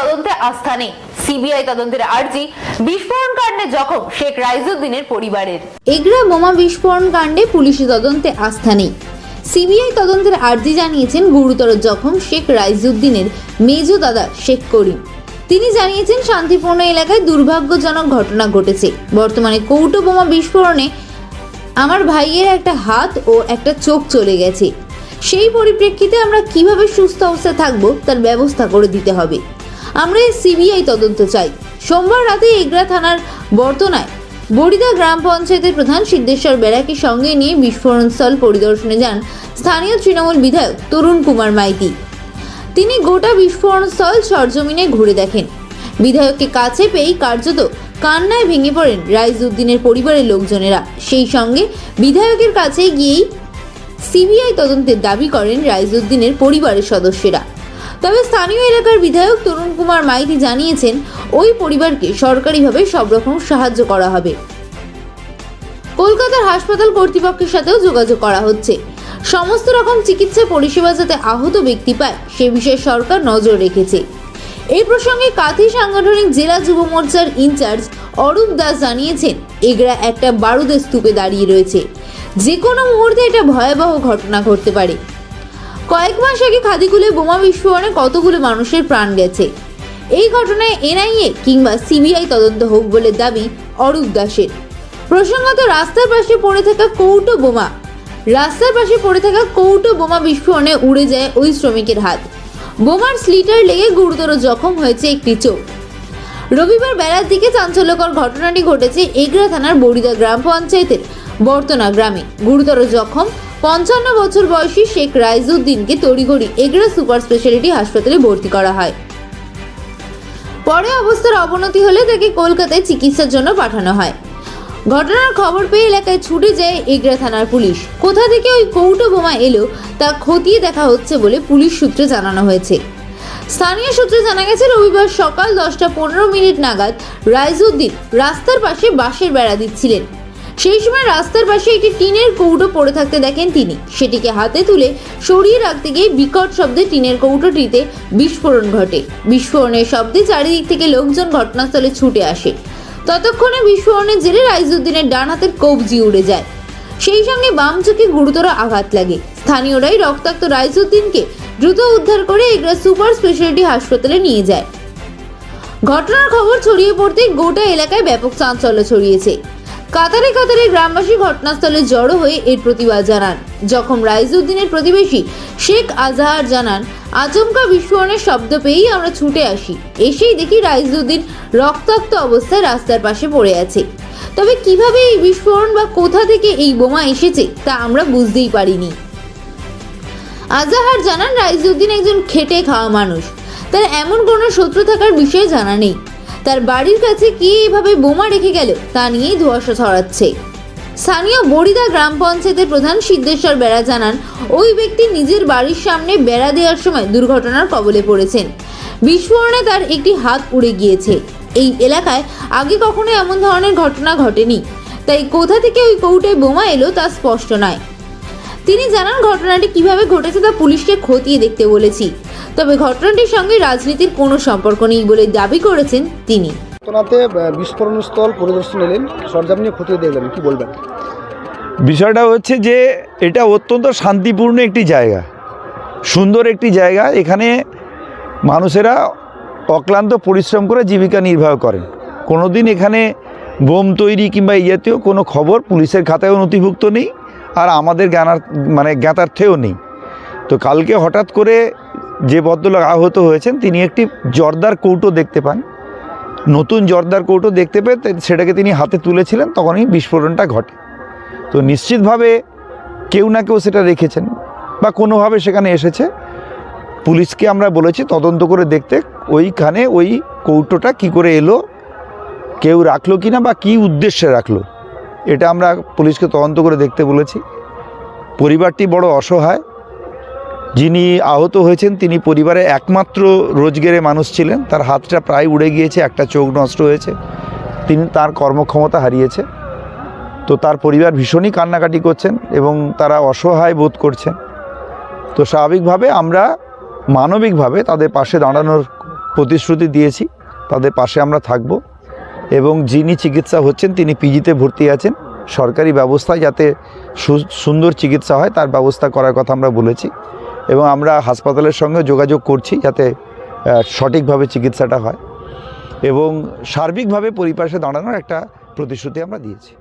তদন্তে আস্থা নেই। সিবিআই তদন্তের আর্জি, বিস্ফোরণ কাণ্ডে জখম শেখ রাইজউদ্দিনের পরিবারের। এগরা বোমা বিস্ফোরণ কাণ্ডে পুলিশি তদন্তে আস্থা নেই। সিবিআই তদন্তের আর্জি জানিয়েছেন গুরুতর জখম শেখ রাইজউদ্দিনের মেজ দাদা শেখ করিম। তিনি জানিয়েছেন, শান্তিপূর্ণ এলাকায় দুর্ভাগ্যজনক ঘটনা ঘটেছে। বর্তমানে কৌটো বোমা বিস্ফোরণে আমার ভাইয়ের একটা হাত ও একটা চোখ চলে গেছে। সেই পরিপ্রেক্ষিতে আমরা কিভাবে সুস্থ অবস্থায় থাকবো তার ব্যবস্থা করে দিতে হবে। আমরা এই সিবিআই তদন্ত চাই। সোমবার রাতে এগরা থানার বর্তনায় বড়িদা গ্রাম পঞ্চায়েতের প্রধান সিদ্ধেশ্বর বেরাকে সঙ্গে নিয়ে বিস্ফোরণস্থল পরিদর্শনে যান স্থানীয় তৃণমূল বিধায়ক তরুণ কুমার মাইতি। তিনি গোটা বিস্ফোরণস্থল সরজমিনে ঘুরে দেখেন। বিধায়ককে কাছে পেয়েই কার্যত কান্নায় ভেঙে পড়েন রাইজউদ্দিনের পরিবারের লোকজনেরা। সেই সঙ্গে বিধায়কের কাছে গিয়েই সিবিআই তদন্তের দাবি করেন রাইজউদ্দিনের পরিবারের সদস্যরা। তবে স্থানীয় এলাকার বিধায়ক তরুণ কুমার মাইতি জানিয়েছেন, ওই পরিবারকে সরকারিভাবে সব রকম সাহায্য করা হবে। কলকাতার হাসপাতাল কর্তৃপক্ষের সাথেও যোগাযোগ করা হচ্ছে। সমস্ত রকম চিকিৎসা পরিষেবা যাতে আহত ব্যক্তি পায় সে বিষয়ে সরকার নজর রেখেছে। এই প্রসঙ্গে কাঁথি সাংগঠনিক জেলা যুব মোর্চার ইনচার্জ অরূপ দাস জানিয়েছেন, এগরা একটা বারুদের স্তূপে দাঁড়িয়ে রয়েছে। যে কোনো মুহূর্তে এটা ভয়াবহ ঘটনা ঘটতে পারে। কয়েক মাস আগে খাদিকুলে বোমা বিস্ফোরণে কতগুলো মানুষের প্রাণ গেছে। এই ঘটনায় এনআইএ কিংবা সিবিআই তদন্ত হোক বলে দাবি অরূপ দাসের। প্রসঙ্গত, রাস্তার পাশে পড়ে থাকা কৌটো বোমা বিস্ফোরণে উড়ে যায় ওই শ্রমিকের হাত। বোমার স্লিটার লেগে গুরুতর জখম হয়েছে একটি চোখ। রবিবার বেলার দিকে চাঞ্চল্যকর ঘটনাটি ঘটেছে এগরা থানার বড়িদা গ্রাম পঞ্চায়েতের বর্তনা গ্রামে। গুরুতর জখম 55 বছর বয়সী শেখ রাইজউদ্দিনকে তড়িঘড়ি এগরা সুপার স্পেশালিটি হাসপাতালে ভর্তি করা হয়। পরে অবস্থার অবনতি হলে তাকে কলকাতায় চিকিৎসার জন্য পাঠানো হয়। ঘটনার খবর পেয়ে এলাকায় ছুটে যায় এগরা থানার পুলিশ। কোথা থেকে ওই কৌটো বোমা এলো তা খতিয়ে দেখা হচ্ছে বলে পুলিশ সূত্রে জানানো হয়েছে। স্থানীয় সূত্রে জানা গেছে, রবিবার সকাল 10:15 নাগাদ রাইজউদ্দিন রাস্তার পাশে বাঁশের বেড়া দিচ্ছিলেন। সেই সময় রাস্তার পাশে একটি টিনের কৌটো পড়ে থাকতে দেখেন তিনি। সেটিকে হাতে তুলে সরিয়ে রাখতে গিয়ে বিকট শব্দে টিনের কৌটোটিতে বিস্ফোরণ ঘটে। বিস্ফোরণের শব্দে চারিদিক থেকে লোকজন ঘটনাস্থলে ছুটে আসে। ততক্ষণে বিস্ফোরণের জেরে রাইজউদ্দিনের ডান হাতের কবজি উড়ে যায়। সেই সঙ্গে বাম চোখে গুরুতর আঘাত লাগে। স্থানীয়রাই রক্তাক্ত রাইজউদ্দিনকে দ্রুত উদ্ধার করে এগরা সুপার স্পেশালিটি হাসপাতালে নিয়ে যায়। ঘটনার খবর ছড়িয়ে পড়তেই গোটা এলাকায় ব্যাপক চাঞ্চল্য ছড়িয়েছে। কাতারে কাতারে গ্রামবাসী ঘটনাস্থলে জড়ো হয়ে এর প্রতিবাদ জানান। জখম রাইজউদ্দিনের প্রতিবেশী শেখ আজাহার জানান, আচমকা বিস্ফোরণের শব্দ পেয়েই আমরা ছুটে আসি। এসেই দেখি রাইজউদ্দিন রক্তাক্ত অবস্থায় রাস্তার পাশে পড়ে আছে। তবে কিভাবে এই বিস্ফোরণ বা কোথা থেকে এই বোমা এসেছে তা আমরা বুঝতেই পারিনি। আজাহার জানান, রাইজউদ্দিন একজন খেটে খাওয়া মানুষ। তার এমন কোনো শত্রু থাকার বিষয়ে জানা নেই। তার বাড়ির কাছে কে এভাবে বোমা রেখে গেল তা নিয়েই ধোঁয়াশা ছড়াচ্ছে। স্থানীয় বড়িদা গ্রাম পঞ্চায়েতের প্রধান সিদ্ধেশ্বর বেরা জানান, ওই ব্যক্তি নিজের বাড়ির সামনে বেড়া দেওয়ার সময় দুর্ঘটনার কবলে পড়েছেন। বিস্ফোরণে তার একটি হাত উড়ে গিয়েছে। এই এলাকায় আগে কখনো এমন ধরনের ঘটনা ঘটেনি, তাই কোথা থেকে ওই কৌটোয় বোমা এলো তা স্পষ্ট নয়। তিনি জানান, ঘটনাটি কিভাবে ঘটেছে তা পুলিশকে খতিয়ে দেখতে বলেছি। তবে ঘটনাটির সঙ্গে রাজনীতির কোনো সম্পর্ক নেই বলে দাবি করেছেন তিনি। ঘটনাতে বিস্ফোরণস্থল পরিদর্শন এলেন, সরজমিনে খতিয়ে দেখলেন, কি বলবেন? বিষয়টা হচ্ছে যে এটা অত্যন্ত শান্তিপূর্ণ একটি জায়গা, সুন্দর একটি জায়গা। এখানে মানুষেরা অক্লান্ত পরিশ্রম করে জীবিকা নির্বাহ করেন। কোনো দিন এখানে বোম তৈরি কিংবা এই জাতীয় কোনো খবর পুলিশের খাতায়ও নথিভুক্ত নেই, আর আমাদের জ্ঞাতার্থেও নেই। তো কালকে হঠাৎ করে যে ভদ্রলোক আহত হয়েছেন তিনি একটি জর্দার কৌটো দেখতে পান। নতুন জর্দার কৌটো দেখতে পেয়ে সেটাকে তিনি হাতে তুলেছিলেন, তখনই বিস্ফোরণটা ঘটে। তো নিশ্চিতভাবে কেউ না কেউ সেটা রেখেছেন বা কোনোভাবে সেখানে এসেছে। পুলিশকে আমরা বলেছি তদন্ত করে দেখতে, ওইখানে ওই কৌটোটা কি করে এলো, কেউ রাখলো কিনা বা কী উদ্দেশ্যে রাখলো, এটা আমরা পুলিশকে তদন্ত করে দেখতে বলেছি। পরিবারটি বড় অসহায়। যিনি আহত হয়েছেন তিনি পরিবারের একমাত্র রোজগারে মানুষ ছিলেন। তার হাতটা প্রায় উড়ে গিয়েছে, একটা চোখ নষ্ট হয়েছে, তিনি তার কর্মক্ষমতা হারিয়েছে। তো তার পরিবার ভীষণই কান্নাকাটি করছেন এবং তারা অসহায় বোধ করছেন। তো স্বাভাবিকভাবে আমরা মানবিকভাবে তাদের পাশে দাঁড়ানোর প্রতিশ্রুতি দিয়েছি, তাদের পাশে আমরা থাকব এবং যিনি চিকিৎসা হচ্ছেন তিনি পিজিতে ভর্তি আছেন, সরকারি ব্যবস্থায় যাতে সুন্দর চিকিৎসা হয় তার ব্যবস্থা করার কথা আমরা বলেছি এবং আমরা হাসপাতালের সঙ্গে যোগাযোগ করছি যাতে সঠিকভাবে চিকিৎসাটা হয় এবং সার্বিকভাবে পরিপাশে দাঁড়ানোর একটা প্রতিশ্রুতি আমরা দিয়েছি।